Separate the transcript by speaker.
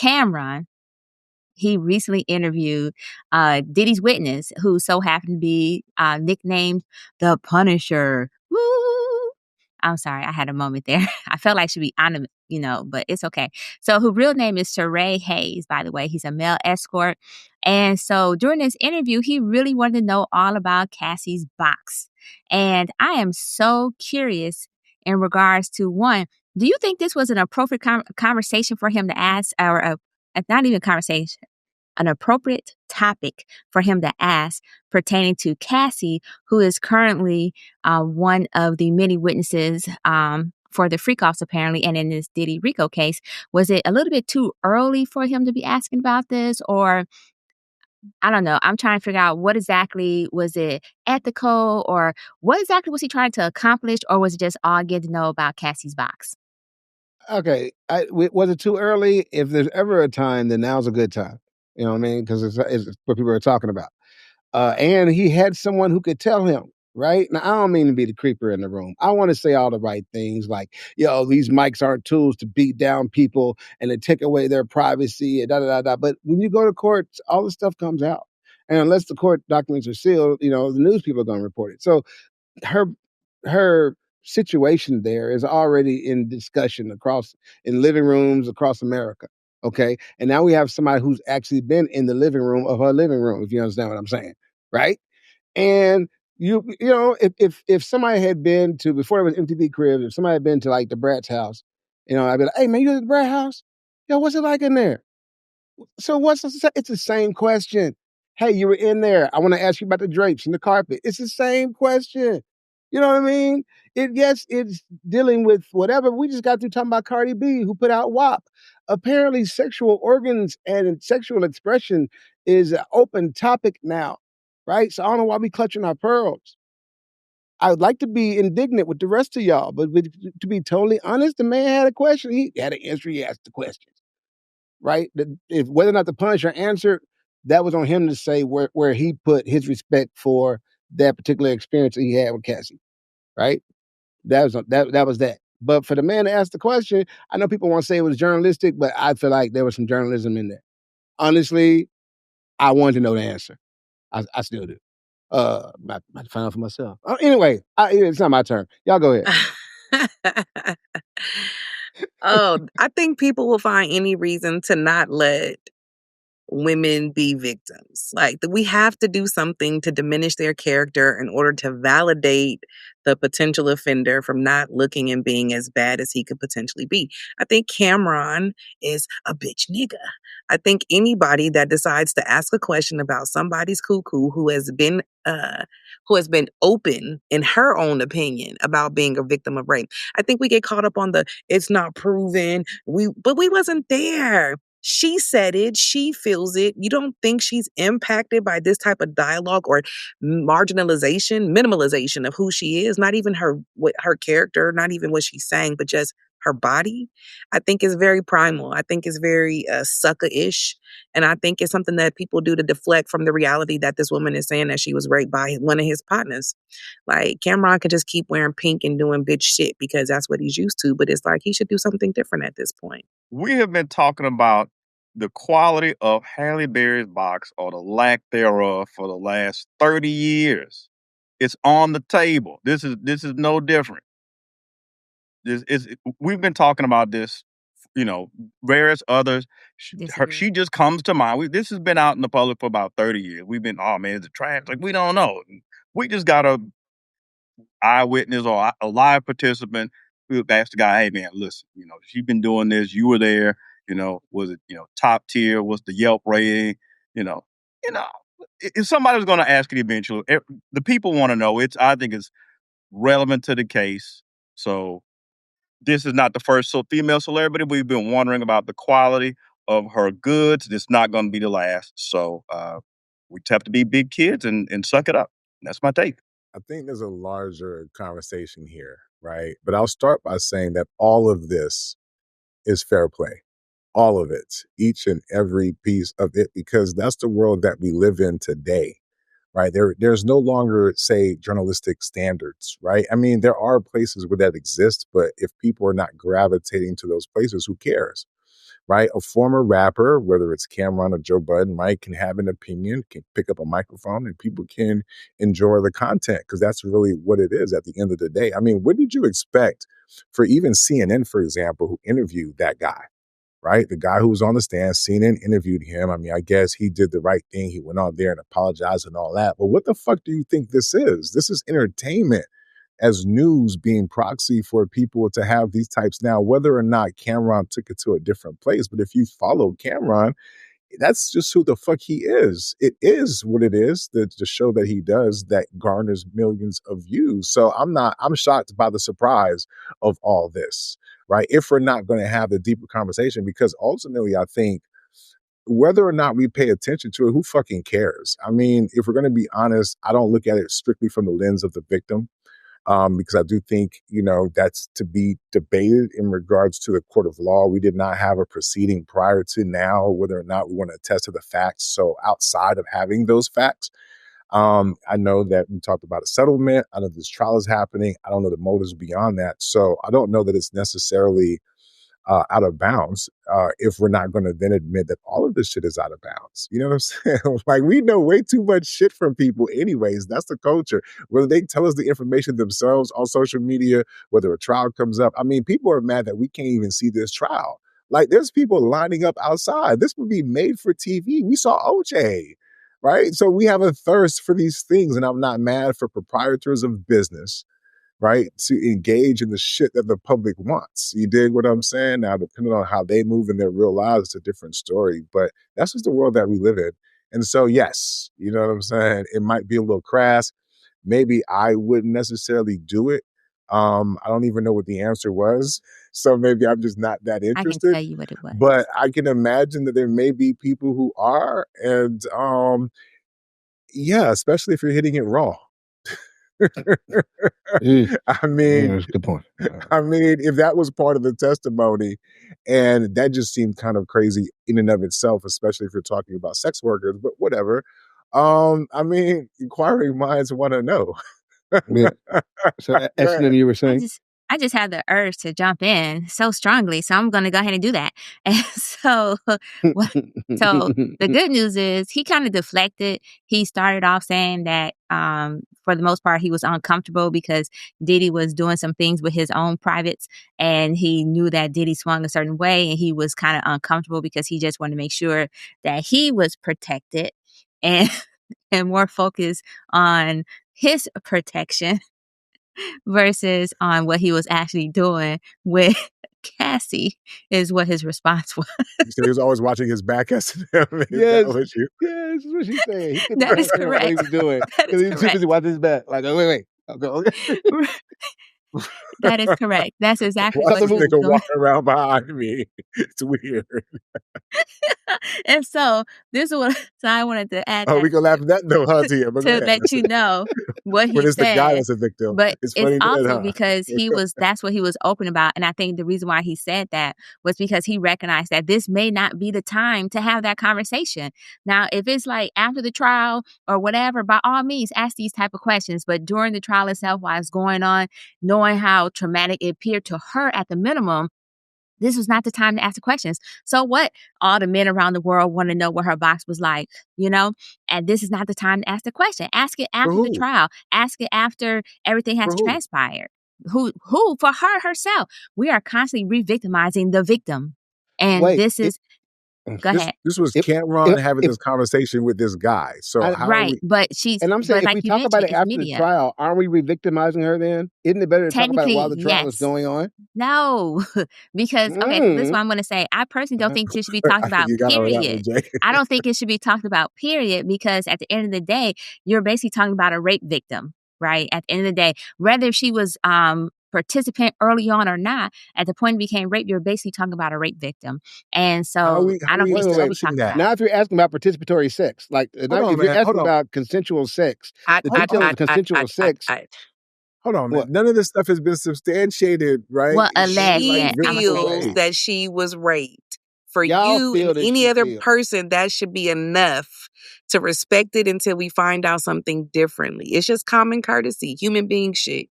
Speaker 1: Cameron, he recently interviewed Diddy's witness, who so happened to be nicknamed the Punisher. Woo! I'm sorry, I had a moment there. I felt like I should be on him, but it's okay. So, whose real name is Sheree Hayes, by the way. He's a male escort. And so, during this interview, he really wanted to know all about Cassie's box. And I am so curious in regards to one, do you think this was an appropriate conversation for him to ask, or not even conversation, an appropriate topic for him to ask pertaining to Cassie, who is currently one of the many witnesses for the freak-offs, apparently, and in this Diddy Rico case? Was it a little bit too early for him to be asking about this? Or, I don't know, I'm trying to figure out what exactly, was it ethical, or what exactly was he trying to accomplish, or was it just all getting to know about Cassie's box?
Speaker 2: Okay, was it too early? If there's ever a time, then now's a good time. You know what I mean? Because it's what people are talking about. And he had someone who could tell him, right? Now, I don't mean to be the creeper in the room. I want to say all the right things like, these mics aren't tools to beat down people and to take away their privacy and da-da-da-da. But when you go to court, all the stuff comes out. And unless the court documents are sealed, the news people are going to report it. So her situation there is already in discussion in living rooms across America. Okay. And now we have somebody who's actually been in the living room of her living room, if you understand what I'm saying. Right. And if somebody had been to, before it was MTV Cribs, if somebody had been to like the Brat's house, I'd be like, hey man, you at the Brat house? What's it like in there? So it's the same question. Hey, you were in there. I want to ask you about the drapes and the carpet. It's the same question. You know what I mean? Yes, it's dealing with whatever. We just got through talking about Cardi B, who put out WAP. Apparently, sexual organs and sexual expression is an open topic now, right? So I don't know why we clutching our pearls. I would like to be indignant with the rest of y'all, but to be totally honest, the man had a question. He had an answer. He asked the questions, right? If whether or not the Punisher answered, that was on him to say where he put his respect for that particular experience that he had with Cassie, right? That was that. But for the man to ask the question, I know people want to say it was journalistic, but I feel like there was some journalism in there. Honestly, I wanted to know the answer. I still do. I find out for myself. Anyway, it's not my turn. Y'all go ahead.
Speaker 3: Oh, I think people will find any reason to not let women be victims. Like, we have to do something to diminish their character in order to validate the potential offender from not looking and being as bad as he could potentially be. I think Cameron is a bitch nigga. I think anybody that decides to ask a question about somebody's cuckoo who has been open in her own opinion about being a victim of rape. I think we get caught up on the it's not proven. But we wasn't there. She said it. She feels it. You don't think she's impacted by this type of dialogue or minimalization of who she is? Not even her character, not even what she's saying, but just her body. I think is very primal. I think it's very sucker-ish. And I think it's something that people do to deflect from the reality that this woman is saying that she was raped by one of his partners. Like, Cameron could just keep wearing pink and doing bitch shit because that's what he's used to. But it's like he should do something different at this point.
Speaker 4: We have been talking about the quality of Halle Berry's box, or the lack thereof, for the last 30 years. It's on the table. This is no different. We've been talking about this, various others. She just comes to mind. This has been out in the public for about 30 years. We've been, oh man, is it trash? Like, we don't know. We just got a eyewitness or a live participant who asked the guy, hey man, listen, she's been doing this. You were there. Was it, top tier? What's the Yelp rating? If somebody was going to ask it eventually, the people want to know. I think it's relevant to the case. So this is not the first female celebrity. We've been wondering about the quality of her goods. It's not going to be the last. So we have to be big kids and suck it up. That's my take.
Speaker 5: I think there's a larger conversation here, right? But I'll start by saying that all of this is fair play. All of it, each and every piece of it, because that's the world that we live in today, right? There's no longer, say, journalistic standards, right? I mean, there are places where that exists, but if people are not gravitating to those places, who cares? right? A former rapper, whether it's Cameron or Joe Budden, right, can have an opinion, can pick up a microphone, and people can enjoy the content, because that's really what it is at the end of the day. I mean, what did you expect for even CNN, for example, who interviewed that guy? Right? The guy who was on the stand, CNN interviewed him. I mean, I guess he did the right thing. He went on there and apologized and all that. But what the fuck do you think this is? This is entertainment as news being proxy for people to have these types. Now, whether or not Cameron took it to a different place, but if you follow Cameron, that's just who the fuck he is. It is what it is, the show that he does that garners millions of views. So I'm shocked by the surprise of all this, right? If we're not going to have the deeper conversation, because ultimately I think whether or not we pay attention to it, who fucking cares? I mean, if we're going to be honest, I don't look at it strictly from the lens of the victim. Because I do think, that's to be debated in regards to the court of law. We did not have a proceeding prior to now, whether or not we want to attest to the facts. So outside of having those facts, I know that we talked about a settlement. I know this trial is happening. I don't know the motives beyond that. So I don't know that it's necessarily out of bounds if we're not going to then admit that all of this shit is out of bounds. You know what I'm saying? Like, we know way too much shit from people anyways. That's the culture. Whether they tell us the information themselves on social media, whether a trial comes up. I mean, people are mad that we can't even see this trial. Like, there's people lining up outside. This would be made for TV. We saw OJ, right? So we have a thirst for these things, and I'm not mad for proprietors of business, right, to engage in the shit that the public wants. You dig what I'm saying? Now, depending on how they move in their real lives, it's a different story, but that's just the world that we live in. And so, yes, you know what I'm saying? It might be a little crass. Maybe I wouldn't necessarily do it. I don't even know what the answer was. So maybe I'm just not that
Speaker 1: I can
Speaker 5: interested.
Speaker 1: tell you what it was.
Speaker 5: But I can imagine that there may be people who are. And yeah, especially if you're hitting it raw. I mean,
Speaker 2: that's a good point.
Speaker 5: I mean, if that was part of the testimony, and that just seemed kind of crazy in and of itself, especially if you're talking about sex workers, but whatever. I mean, inquiring minds want to know.
Speaker 2: Yeah. So, S&M, you were saying?
Speaker 1: I just had the urge to jump in so strongly, so I'm going to go ahead and do that. And so the good news is he kind of deflected. He started off saying that for the most part, he was uncomfortable because Diddy was doing some things with his own privates, and he knew that Diddy swung a certain way, and he was kind of uncomfortable because he just wanted to make sure that he was protected and more focused on his protection versus on what he was actually doing with Cassie is what his response was.
Speaker 5: So he was always watching his back S&M.
Speaker 2: Yes, that's what she's saying. He couldn't
Speaker 1: That is
Speaker 2: concentrate on what he
Speaker 1: correct.
Speaker 2: was doing because he was too busy watching his back. Like, wait. Okay.
Speaker 1: That is correct. That's exactly
Speaker 5: Why
Speaker 1: what
Speaker 5: this
Speaker 1: he was
Speaker 5: nigga
Speaker 1: doing.
Speaker 5: walking around behind me? It's weird.
Speaker 1: And so this is what I wanted to add
Speaker 5: Oh,
Speaker 1: that
Speaker 5: we can laugh at that though, huh, Tia? But go
Speaker 1: to
Speaker 5: ahead.
Speaker 1: let you know what he
Speaker 5: When it's the guy
Speaker 1: said.
Speaker 5: that's a victim.
Speaker 1: But
Speaker 5: It's
Speaker 1: it's
Speaker 5: funny then,
Speaker 1: also
Speaker 5: huh?
Speaker 1: because that's what he was open about. And I think the reason why he said that was because he recognized that this may not be the time to have that conversation. Now, if it's like after the trial or whatever, by all means, ask these type of questions. But during the trial itself, while it's going on, knowing how traumatic it appeared to her at the minimum, this was not the time to ask the questions. So what? All the men around the world want to know what her box was like, and this is not the time to ask the question. Ask it after the trial. Ask it after everything has transpired. Who? For her herself. We are constantly re-victimizing the victim. And this is, go ahead.
Speaker 5: This was Cameron having this conversation with this guy. So how
Speaker 1: right, but she's,
Speaker 2: and I'm saying, if
Speaker 1: like
Speaker 2: we talk about it after
Speaker 1: media.
Speaker 2: the trial, aren't we re-victimizing her then? Isn't it better to talk about it while the trial is
Speaker 1: yes.
Speaker 2: going on?
Speaker 1: No, because, okay, this is what I'm going to say. I personally don't think it should be talked about, period. I don't think it should be talked about, period, because at the end of the day, you're basically talking about a rape victim, right? At the end of the day, whether if she was participant early on or not, at the point it became rape, you're basically talking about a rape victim. And so I don't think it's what we talked about.
Speaker 2: Now, if you're asking about participatory sex, like if you're asking about consensual sex, the details of consensual sex.
Speaker 5: Hold on, man. None of this stuff has been substantiated, right?
Speaker 1: Well,
Speaker 3: she feels that she was raped. For you and any other person, that should be enough to respect it until we find out something differently. It's just common courtesy, human being shit.